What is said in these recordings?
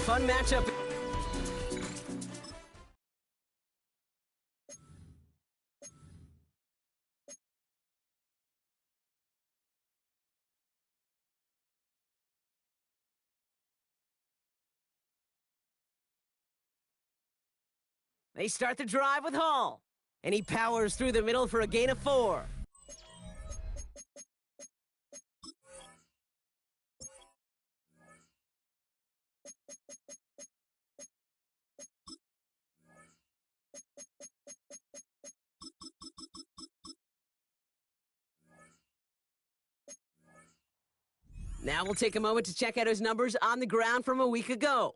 fun matchup. They start the drive with Hall, and he powers through the middle for a gain of 4. Now we'll take a moment to check out his numbers on the ground from a week ago.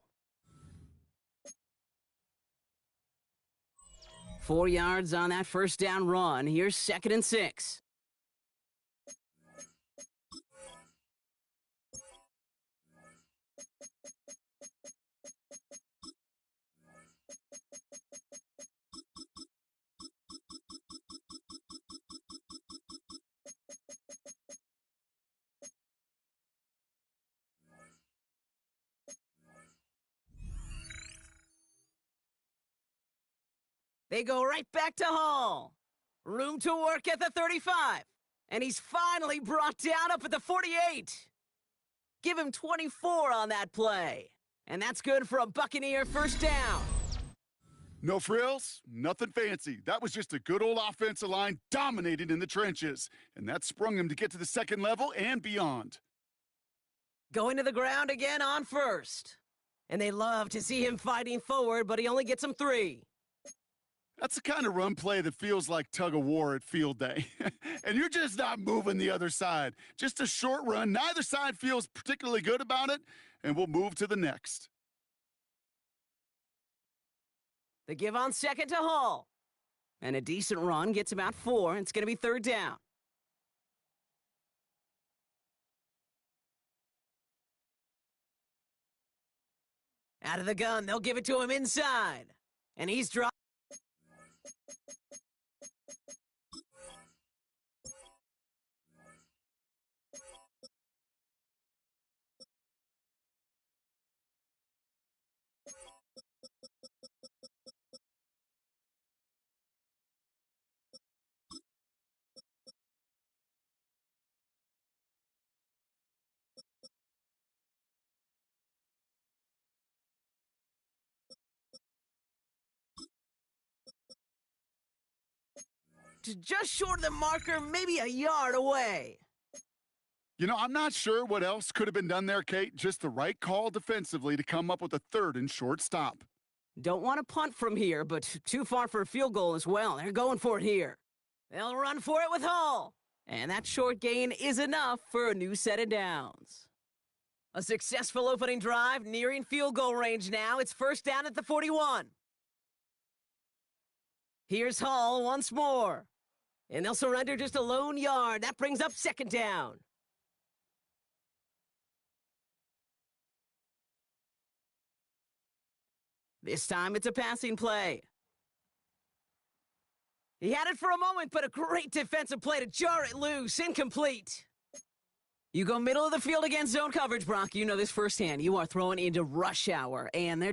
4 yards on that first down run. Here's 2nd and 6. They go right back to Hall. Room to work at the 35. And he's finally brought down up at the 48. Give him 24 on that play. And that's good for a Buccaneer first down. No frills, nothing fancy. That was just a good old offensive line dominating in the trenches. And that sprung him to get to the second level and beyond. Going to the ground again on first. And they love to see him fighting forward, but he only gets them 3. That's the kind of run play that feels like tug of war at field day. And you're just not moving the other side. Just a short run. Neither side feels particularly good about it, and we'll move to the next. The give on 2nd to Hall. And a decent run gets about 4. It's going to be 3rd down. Out of the gun, they'll give it to him inside. And he's dropped. Just short of the marker, maybe a yard away. You know, I'm not sure what else could have been done there, Kate. Just the right call defensively to come up with a 3rd and short stop. Don't want to punt from here, but too far for a field goal as well. They're going for it here. They'll run for it with Hall. And that short gain is enough for a new set of downs. A successful opening drive, nearing field goal range now. It's first down at the 41. Here's Hall once more. And they'll surrender just a lone yard. That brings up 2nd down. This time it's a passing play. He had it for a moment, but a great defensive play to jar it loose. Incomplete. You go middle of the field against zone coverage, Brock. You know this firsthand. You are throwing into rush hour, and there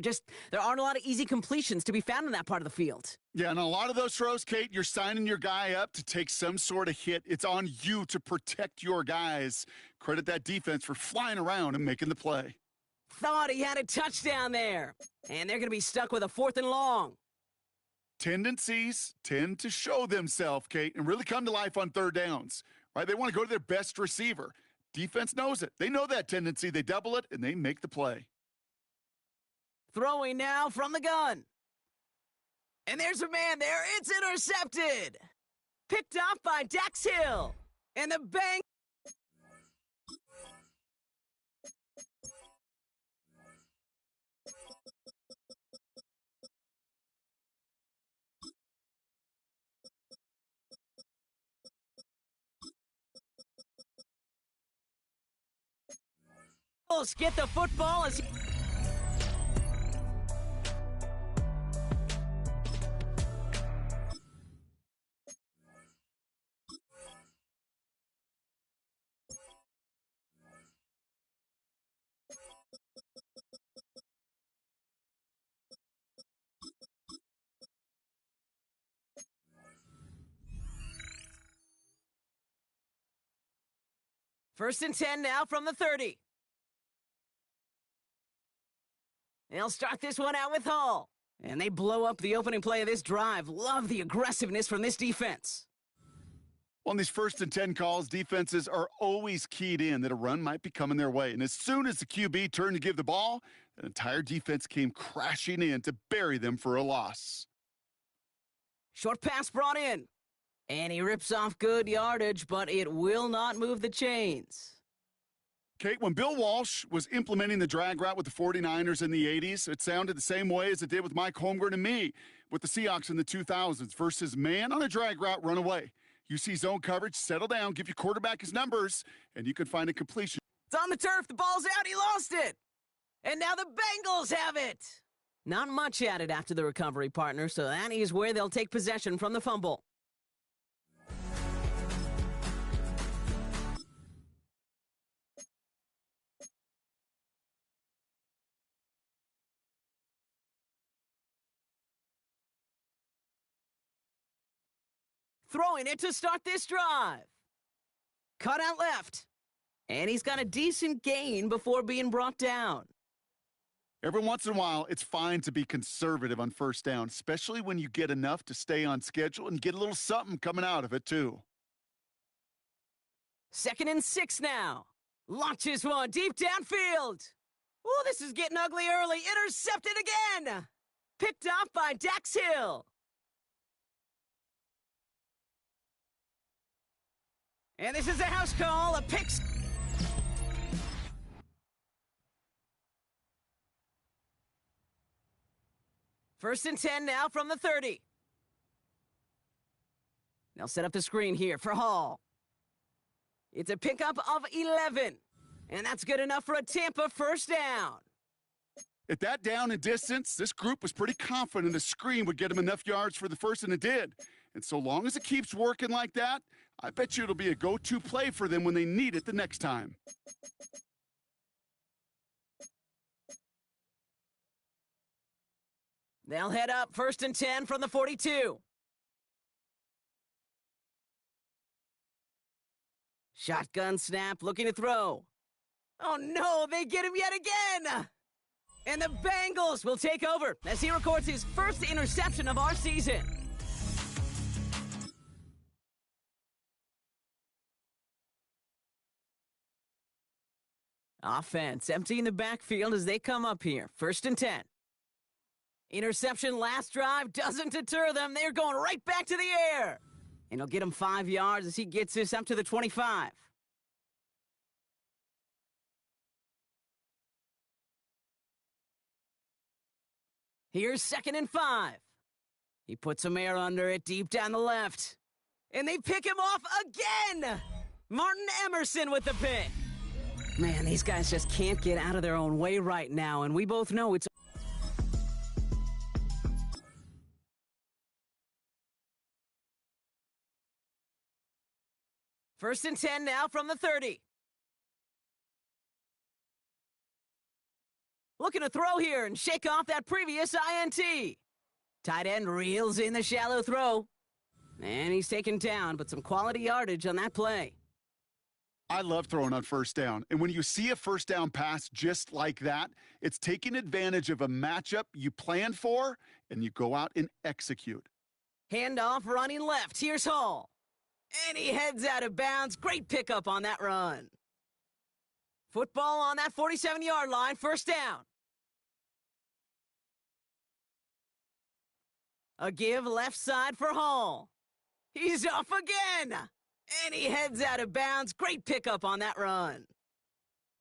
aren't a lot of easy completions to be found in that part of the field. Yeah, and a lot of those throws, Kate, you're signing your guy up to take some sort of hit. It's on you to protect your guys. Credit that defense for flying around and making the play. Thought he had a touchdown there. And they're going to be stuck with a 4th and long. Tendencies tend to show themselves, Kate, and really come to life on 3rd downs. Right? They want to go to their best receiver. Defense knows it. They know that tendency. They double it, and they make the play. Throwing now from the gun. And there's a man there. It's intercepted. Picked off by Dax Hill. And the bang. Get the football as he First and 10 now from the 30. They'll start this one out with Hall. And they blow up the opening play of this drive. Love the aggressiveness from this defense. On these first and 10 calls, defenses are always keyed in that a run might be coming their way. And as soon as the QB turned to give the ball, an entire defense came crashing in to bury them for a loss. Short pass brought in. And he rips off good yardage, but it will not move the chains. Kate, when Bill Walsh was implementing the drag route with the 49ers in the 80s, it sounded the same way as it did with Mike Holmgren and me with the Seahawks in the 2000s versus man on a drag route, run away. You see zone coverage, settle down, give your quarterback his numbers, and you can find a completion. It's on the turf. The ball's out. He lost it. And now the Bengals have it. Not much added after the recovery, partner, so that is where they'll take possession from the fumble. Throwing it to start this drive. Cut out left. And he's got a decent gain before being brought down. Every once in a while, it's fine to be conservative on first down, especially when you get enough to stay on schedule and get a little something coming out of it, too. 2nd and 6 now. Launches one deep downfield. Oh, this is getting ugly early. Intercepted again. Picked off by Dax Hill. And this is a house call, a pick. First and 10 now from the 30. They'll set up the screen here for Hall. It's a pickup of 11. And that's good enough for a Tampa first down. At that down and distance, this group was pretty confident a screen would get them enough yards for the first, and it did. And so long as it keeps working like that, I bet you it'll be a go-to play for them when they need it the next time. They'll head up 1st and 10 from the 42. Shotgun snap, looking to throw. Oh no, they get him yet again! And the Bengals will take over as he records his first interception of our season. Offense emptying the backfield as they come up here. 1st and 10. Interception last drive doesn't deter them. They're going right back to the air. And he'll get him 5 yards as he gets this up to the 25. Here's 2nd and 5. He puts some air under it deep down the left. And they pick him off again! Martin Emerson with the pick. Man, these guys just can't get out of their own way right now, and we both know it's... First and 10 now from the 30. Looking to throw here and shake off that previous INT. Tight end reels in the shallow throw. And he's taken down, but some quality yardage on that play. I love throwing on first down. And when you see a first down pass just like that, it's taking advantage of a matchup you planned for, and you go out and execute. Handoff running left. Here's Hall. And he heads out of bounds. Great pickup on that run. Football on that 47-yard line. First down. A give left side for Hall. He's off again. And he heads out of bounds. Great pickup on that run.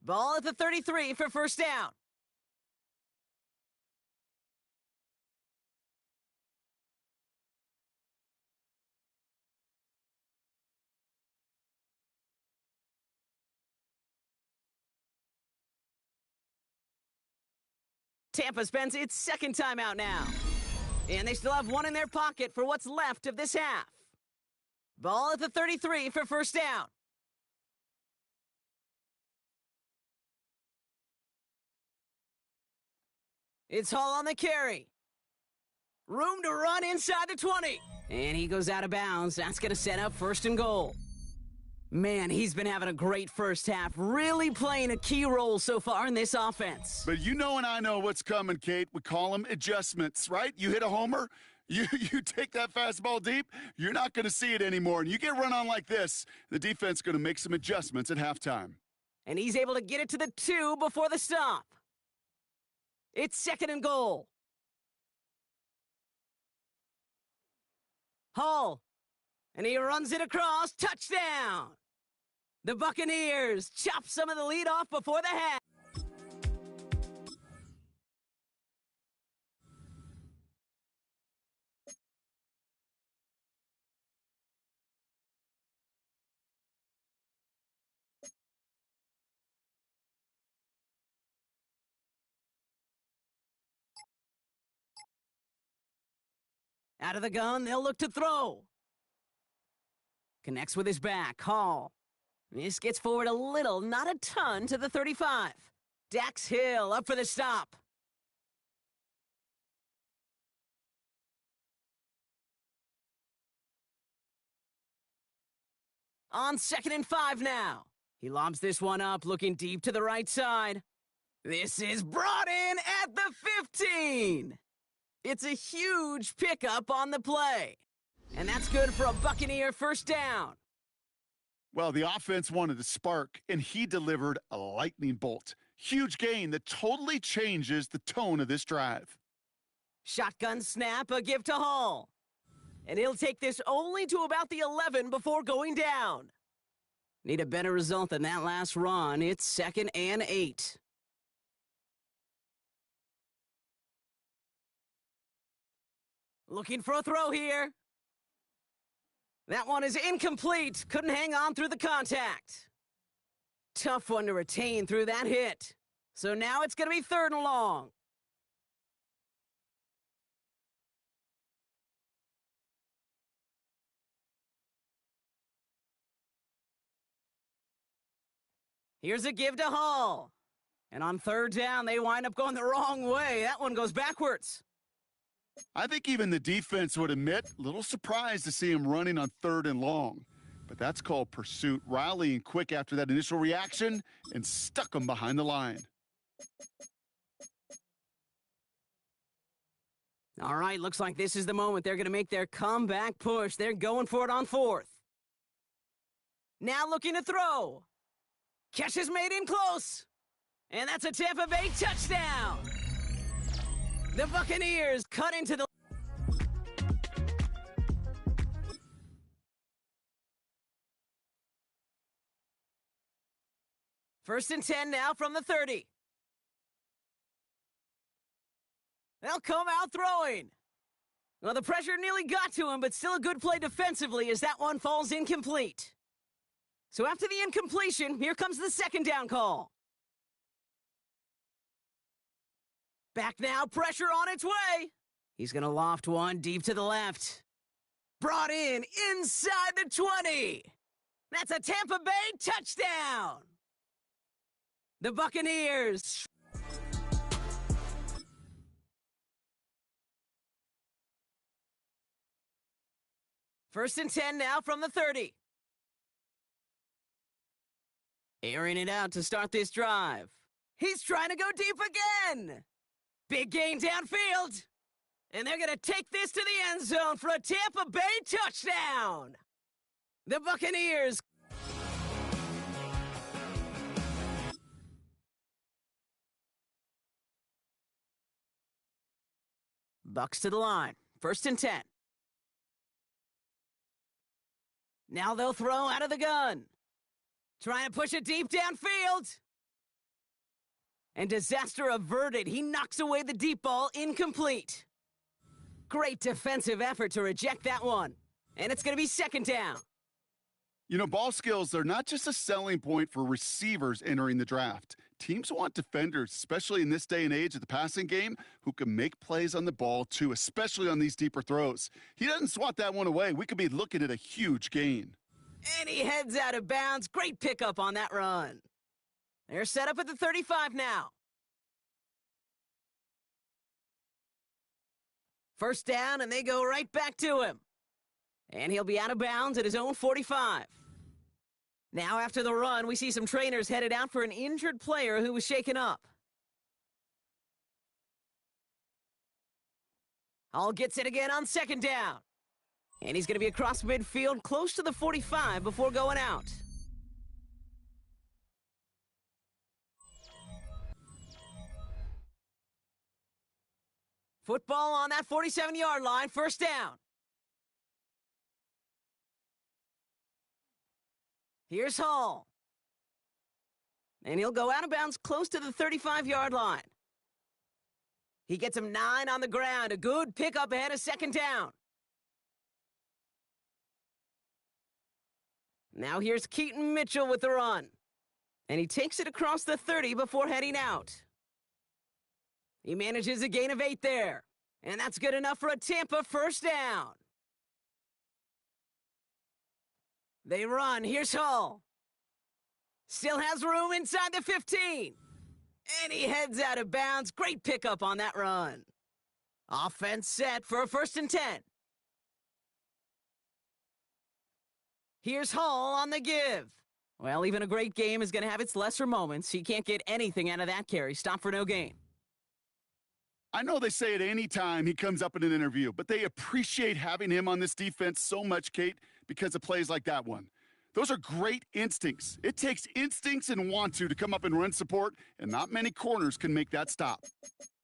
Ball at the 33 for first down. Tampa spends its second timeout now. And they still have one in their pocket for what's left of this half. Ball at the 33 for first down. It's Hall on the carry. Room to run inside the 20. And he goes out of bounds. That's going to set up 1st and goal. Man, he's been having a great first half, really playing a key role so far in this offense. But you know and I know what's coming, Kate. We call them adjustments, right? You hit a homer, you take that fastball deep, you're not going to see it anymore. And you get run on like this, the defense is going to make some adjustments at halftime. And he's able to get it to the 2 before the stop. It's second and goal. Hall. And he runs it across. Touchdown. The Buccaneers chop some of the lead off before the half. Out of the gun, they'll look to throw. Connects with his back. Hall. This gets forward a little, not a ton, to the 35. Dax Hill up for the stop. On 2nd and 5 now. He lobs this one up, looking deep to the right side. This is brought in at the 15. It's a huge pickup on the play. And that's good for a Buccaneer first down. Well, the offense wanted to spark, and he delivered a lightning bolt. Huge gain that totally changes the tone of this drive. Shotgun snap, a give to Hall. And he'll take this only to about the 11 before going down. Need a better result than that last run. It's 2nd and 8. Looking for a throw here. That one is incomplete. Couldn't hang on through the contact. Tough one to retain through that hit. So now it's going to be 3rd and long. Here's a give to Hall. And on 3rd down, they wind up going the wrong way. That one goes backwards. I think even the defense would admit, a little surprised to see him running on 3rd and long. But that's called pursuit, rallying quick after that initial reaction and stuck him behind the line. All right, looks like this is the moment they're going to make their comeback push. They're going for it on 4th. Now looking to throw. Catch is made in close. And that's a Tampa Bay touchdown. The Buccaneers cut into the... First and 10 now from the 30. They'll come out throwing. Well, the pressure nearly got to him, but still a good play defensively as that one falls incomplete. So after the incompletion, here comes the 2nd down call. Back now, pressure on its way. He's going to loft one deep to the left. Brought in inside the 20. That's a Tampa Bay touchdown. The Buccaneers. First and 10 now from the 30. Airing it out to start this drive. He's trying to go deep again. Big gain downfield. And they're going to take this to the end zone for a Tampa Bay touchdown. The Buccaneers. Bucks to the line. First and 10. Now they'll throw out of the gun. Trying to push it deep downfield. And disaster averted. He knocks away the deep ball, incomplete. Great defensive effort to reject that one. And it's going to be 2nd down. You know, ball skills are not just a selling point for receivers entering the draft. Teams want defenders, especially in this day and age of the passing game, who can make plays on the ball too, especially on these deeper throws. He doesn't swat that one away. We could be looking at a huge gain. And he heads out of bounds. Great pickup on that run. They're set up at the 35 now. First down, and they go right back to him. And he'll be out of bounds at his own 45. Now after the run, we see some trainers headed out for an injured player who was shaken up. Hall gets it again on second down. And he's going to be across midfield close to the 45 before going out. Football on that 47-yard line, first down. Here's Hall. And he'll go out of bounds close to the 35-yard line. He gets him 9 on the ground. A good pickup ahead of second down. Now here's Keaton Mitchell with the run. And he takes it across the 30 before heading out. He manages a gain of 8 there. And that's good enough for a Tampa first down. They run. Here's Hall. Still has room inside the 15. And he heads out of bounds. Great pickup on that run. Offense set for a 1st and 10. Here's Hall on the give. Well, even a great game is going to have its lesser moments. He can't get anything out of that carry. Stop for no gain. I know they say it any time he comes up in an interview, but they appreciate having him on this defense so much, Kate, because of plays like that one. Those are great instincts. It takes instincts and want to come up and run support, and not many corners can make that stop.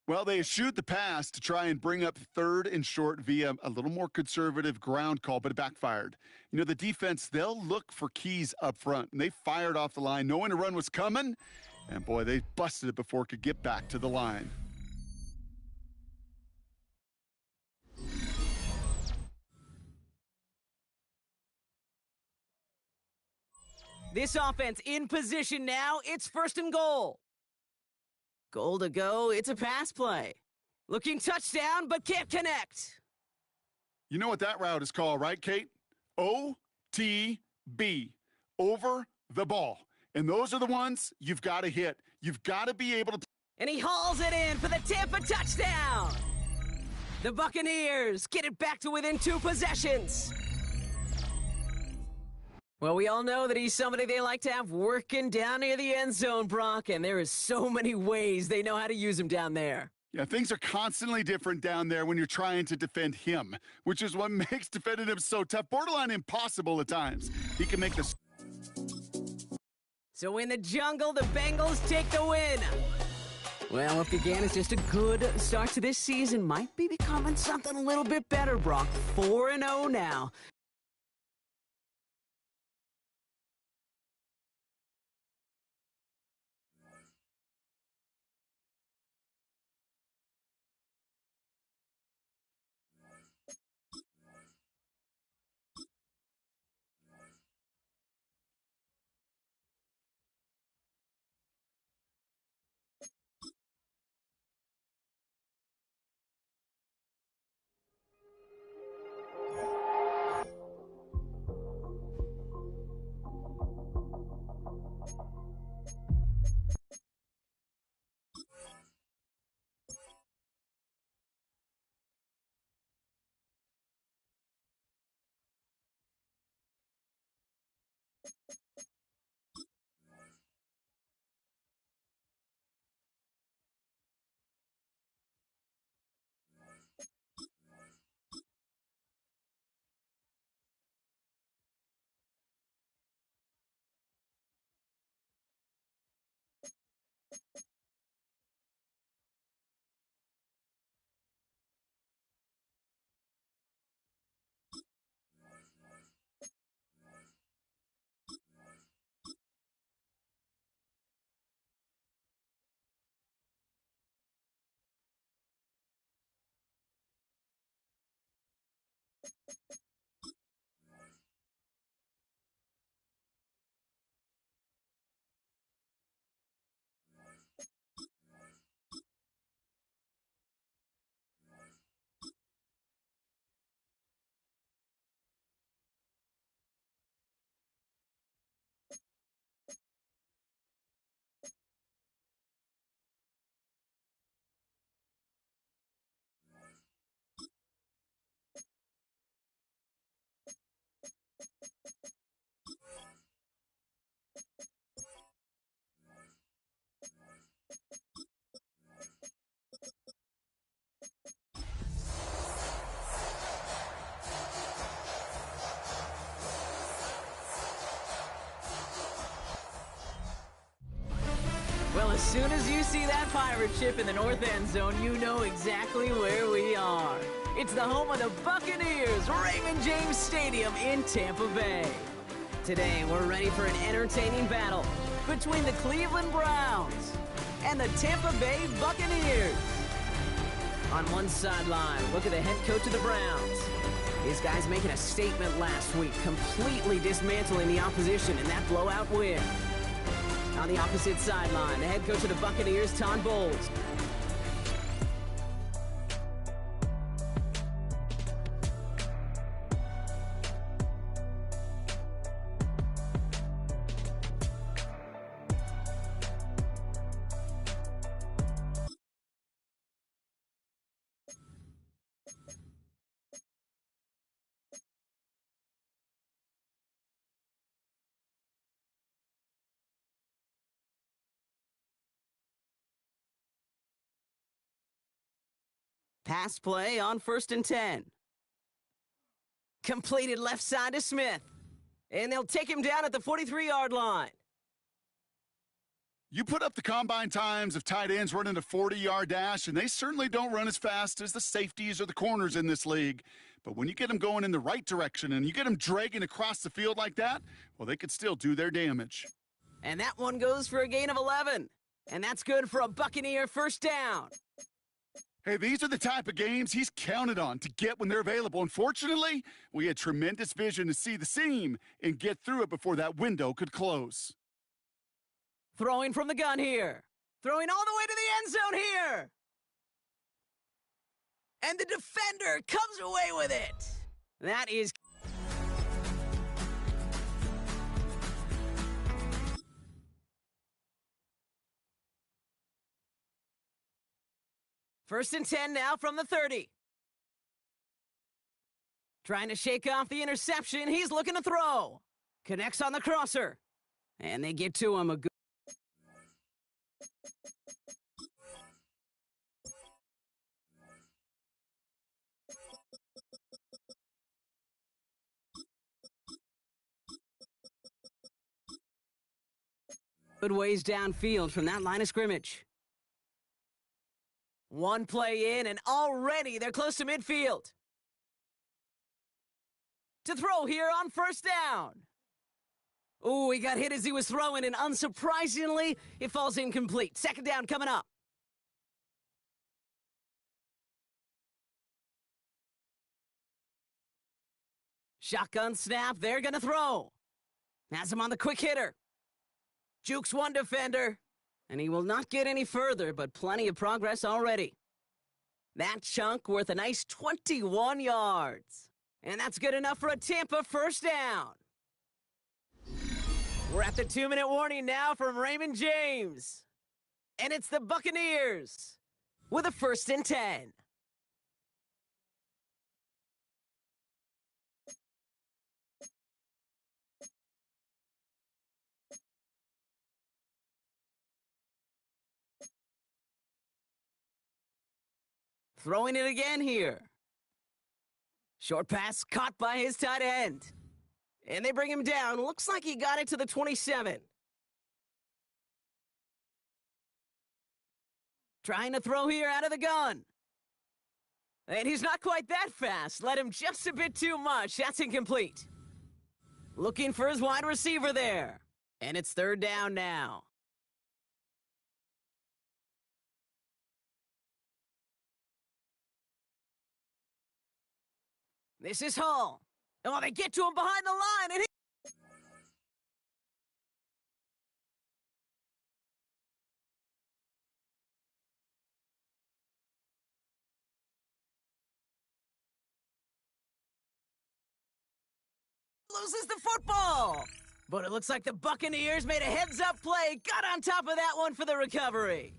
Well, they eschewed the pass to try and bring up 3rd and short via a little more conservative ground call, but it backfired. You know, the defense, they'll look for keys up front, and they fired off the line knowing a run was coming, and boy, they busted it before it could get back to the line. This offense in position now. It's 1st and goal. Goal to go. It's a pass play. Looking touchdown, but can't connect. You know what that route is called, right, Kate? OTB. Over the ball. And those are the ones you've got to hit. You've got to be able to. And he hauls it in for the Tampa touchdown. The Buccaneers get it back to within 2 possessions. Well, we all know that he's somebody they like to have working down near the end zone, Brock, and there is so many ways they know how to use him down there. Yeah, things are constantly different down there when you're trying to defend him, which is what makes defending him so tough, borderline impossible at times. He can make the... So in the jungle, the Bengals take the win. Well, what began as just a good start to this season might be becoming something a little bit better, Brock. 4-0 now. soon as you see that pirate ship in the north end zone, you know exactly where we are. It's the home of the Buccaneers, Raymond James Stadium in Tampa Bay. Today, we're ready for an entertaining battle between the Cleveland Browns and the Tampa Bay Buccaneers. On one sideline, look at the head coach of the Browns. These guys making a statement last week, completely dismantling the opposition in that blowout win. On the opposite sideline, the head coach of the Buccaneers, Todd Bowles. Pass play on 1st and 10. Completed left side to Smith. And they'll take him down at the 43-yard line. You put up the combine times of tight ends running a 40-yard dash, and they certainly don't run as fast as the safeties or the corners in this league. But when you get them going in the right direction and you get them dragging across the field like that, well, they could still do their damage. And that one goes for a gain of 11. And that's good for a Buccaneer first down. Hey, these are the type of games he's counted on to get when they're available. Unfortunately, we had tremendous vision to see the seam and get through it before that window could close. Throwing from the gun here. Throwing all the way to the end zone here. And the defender comes away with it. That is... First and 10 now from the 30. Trying to shake off the interception. He's looking to throw. Connects on the crosser. And they get to him a good... good ways downfield from that line of scrimmage. One play in, and already they're close to midfield. To throw here on first down. Ooh, he got hit as he was throwing, and unsurprisingly, it falls incomplete. Second down coming up. Shotgun snap, they're gonna throw. Has him on the quick hitter. Jukes one defender. And he will not get any further, but plenty of progress already. That chunk worth a nice 21 yards. And that's good enough for a Tampa first down. We're at the 2-minute warning now from Raymond James. And it's the Buccaneers with a 1st and 10. Throwing it again here. Short pass caught by his tight end. And they bring him down. Looks like he got it to the 27. Trying to throw here out of the gun. And he's not quite that fast. Let him just a bit too much. That's incomplete. Looking for his wide receiver there. And it's 3rd down now. This is Hall. Oh, they get to him behind the line, and he... loses the football. But it looks like the Buccaneers made a heads-up play, got on top of that one for the recovery.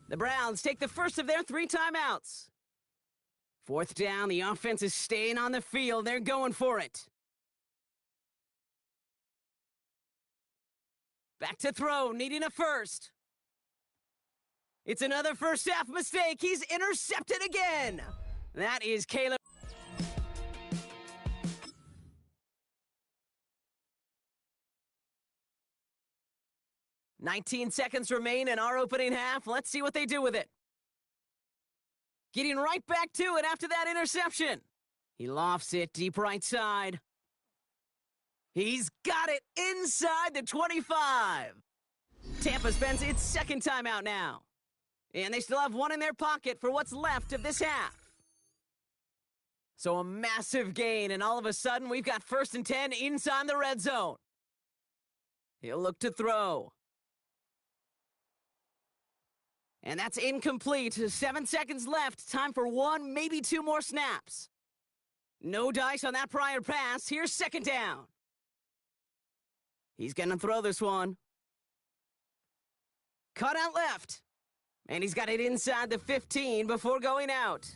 The Browns take the first of their 3 timeouts. 4th down, the offense is staying on the field. They're going for it. Back to throw, needing a first. It's another first half mistake. He's intercepted again. That is Caleb. 19 seconds remain in our opening half. Let's see what they do with it. Getting right back to it after that interception. He lofts it deep right side. He's got it inside the 25. Tampa spends its second timeout now. And they still have one in their pocket for what's left of this half. So a massive gain, and all of a sudden we've got 1st and 10 inside the red zone. He'll look to throw. And that's incomplete. 7 seconds left. Time for 1, maybe 2 more snaps. No dice on that prior pass. Here's 2nd down. He's gonna throw this one. Cut out left. And he's got it inside the 15 before going out.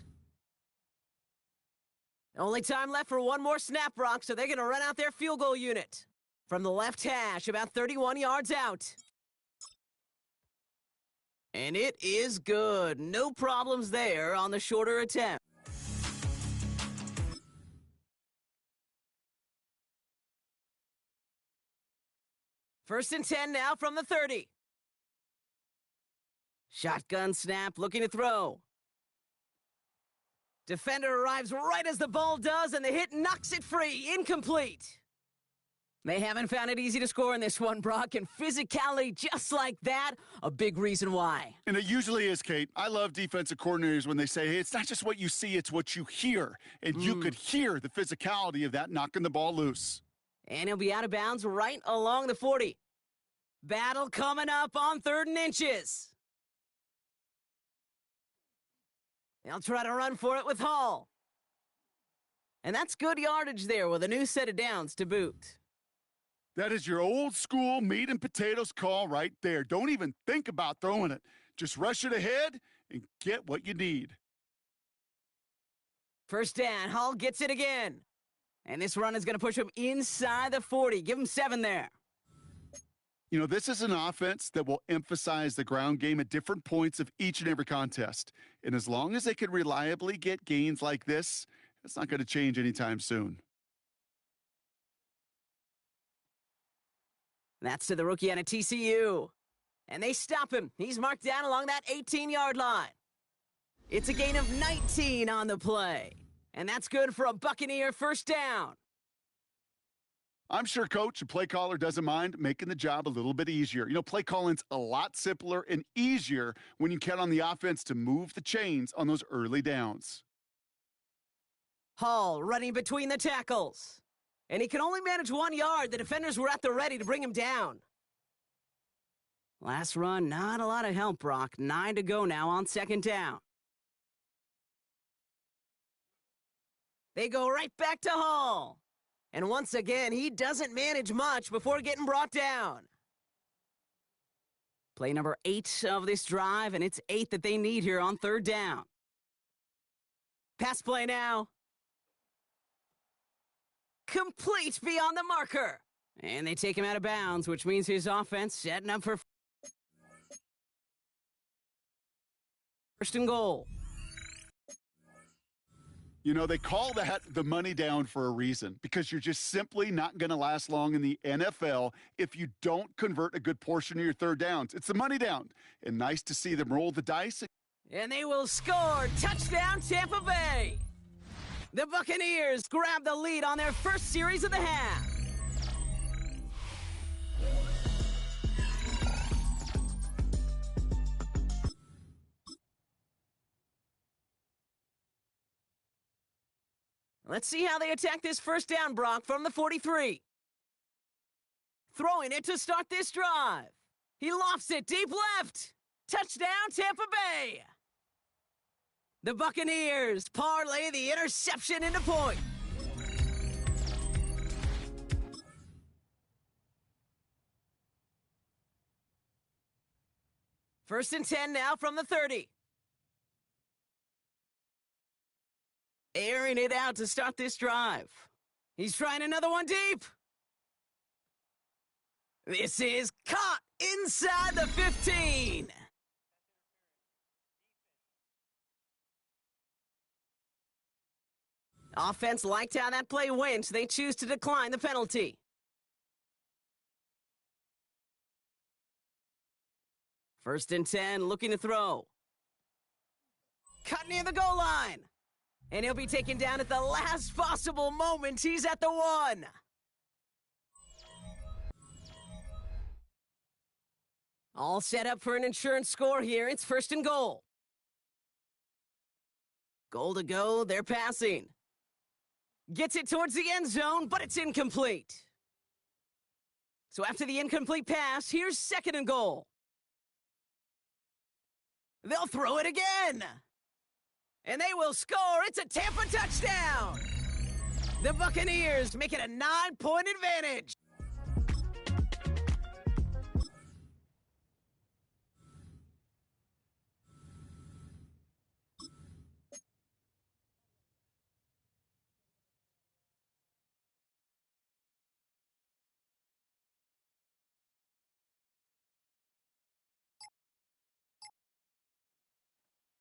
Only time left for 1 more snap, Brock, so they're gonna run out their field goal unit. From the left hash, about 31 yards out. And it is good. No problems there on the shorter attempt. First and 10 now from the 30. Shotgun snap, looking to throw. Defender arrives right as the ball does, and the hit knocks it free. Incomplete. They haven't found it easy to score in this one, Brock, and physicality just like that, a big reason why. And it usually is, Kate. I love defensive coordinators when they say, hey, it's not just what you see, it's what you hear. And you could hear the physicality of that knocking the ball loose. And he'll be out of bounds right along the 40. Battle coming up on 3rd and inches. They'll try to run for it with Hall. And that's good yardage there with a new set of downs to boot. That is your old school meat and potatoes call right there. Don't even think about throwing it. Just rush it ahead and get what you need. 1st down, Hall gets it again. And this run is going to push him inside the 40. Give him 7 there. You know, this is an offense that will emphasize the ground game at different points of each and every contest. And as long as they can reliably get gains like this, it's not going to change anytime soon. That's to the rookie out of TCU. And they stop him. He's marked down along that 18-yard line. It's a gain of 19 on the play. And that's good for a Buccaneer 1st down. I'm sure coach and play caller doesn't mind making the job a little bit easier. You know, play calling's a lot simpler and easier when you count on the offense to move the chains on those early downs. Hall running between the tackles. And he can only manage 1 yard. The defenders were at the ready to bring him down. Last run, not a lot of help, Brock. 9 to go now on 2nd down. They go right back to Hall. And once again, he doesn't manage much before getting brought down. Play number 8 of this drive, and it's 8 that they need here on 3rd down. Pass play now. Complete beyond the marker. And they take him out of bounds, which means his offense setting up for 1st and goal. You know, they call that the money down for a reason, because you're just simply not going to last long in the NFL if you don't convert a good portion of your 3rd downs. It's the money down. And nice to see them roll the dice. And they will score. Touchdown, Tampa Bay. The Buccaneers grab the lead on their 1st series of the half. Let's see how they attack this 1st down, Brock, from the 43. Throwing it to start this drive. He lofts it deep left. Touchdown, Tampa Bay. The Buccaneers parlay the interception into point. First and 10 now from the 30. Airing it out to start this drive. He's trying another one deep. This is caught inside the 15. Offense liked how that play went, so they choose to decline the penalty. First and 10, looking to throw. Cut near the goal line. And he'll be taken down at the last possible moment. He's at the 1. All set up for an insurance score here. It's first and goal. Goal to go, they're passing. Gets it towards the end zone, but it's incomplete. So after the incomplete pass, here's second and goal. They'll throw it again. And they will score. It's a Tampa touchdown. The Buccaneers make it a 9-point advantage.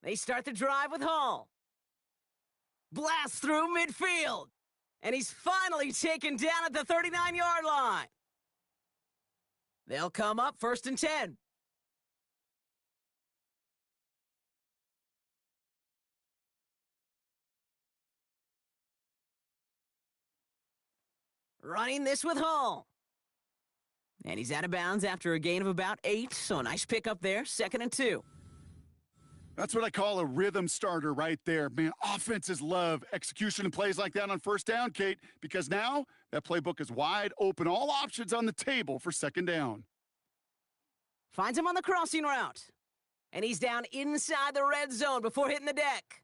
They start the drive with Hall. Blast through midfield. And he's finally taken down at the 39-yard line. They'll come up first and 10. Running this with Hall. And he's out of bounds after a gain of about 8, so a nice pickup there, second and 2. That's what I call a rhythm starter right there. Man, offenses love execution and plays like that on first down, Kate, because now that playbook is wide open. All options on the table for second down. Finds him on the crossing route. And he's down inside the red zone before hitting the deck.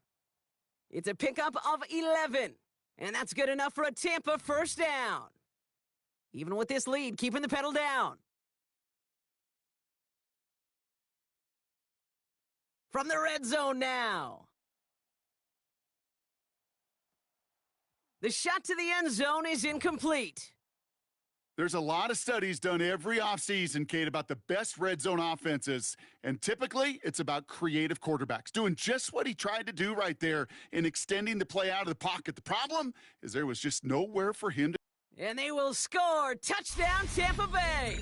It's a pickup of 11. And that's good enough for a Tampa first down. Even with this lead, keeping the pedal down. From the red zone now. The shot to the end zone is incomplete. There's a lot of studies done every offseason, Kate, about the best red zone offenses. And typically, it's about creative quarterbacks doing just what he tried to do right there in extending the play out of the pocket. The problem is there was just nowhere for him to. And they will score. Touchdown, Tampa Bay.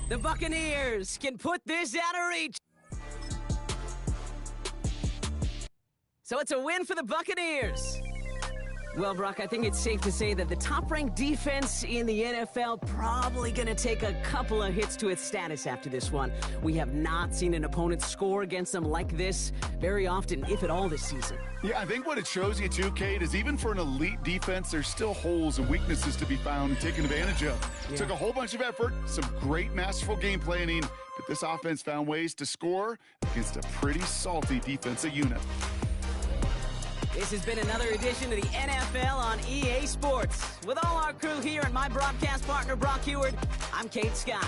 The Buccaneers can put this out of reach. So it's a win for the Buccaneers. Well, Brock, I think it's safe to say that the top-ranked defense in the NFL probably going to take a couple of hits to its status after this one. We have not seen an opponent score against them like this very often, if at all, this season. Yeah, I think what it shows you too, Kate, is even for an elite defense, there's still holes and weaknesses to be found and taken advantage of. Yeah. Took a whole bunch of effort, some great masterful game planning, but this offense found ways to score against a pretty salty defensive unit. This has been another edition of the NFL on EA Sports. With all our crew here and my broadcast partner, Brock Heward, I'm Kate Scott.